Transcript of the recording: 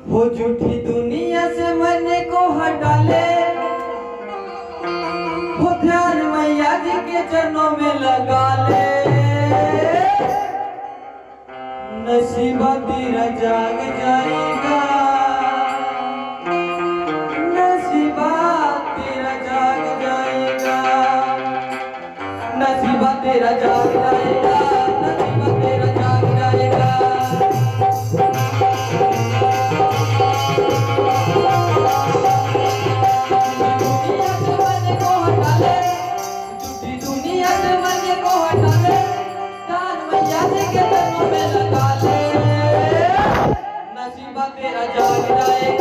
वो झूठी दुनिया से मन को हटा ले, वो ध्यान मैया जी के चरणों में लगा ले। नसीबा तेरा जाग जाएगा, नसीबा तेरा जाग जाएगा, नसीबा तेरा जाग जाएगा, नसीबा तेरा जाग जाएगा। नसीबा तेरा जाग जाएगा।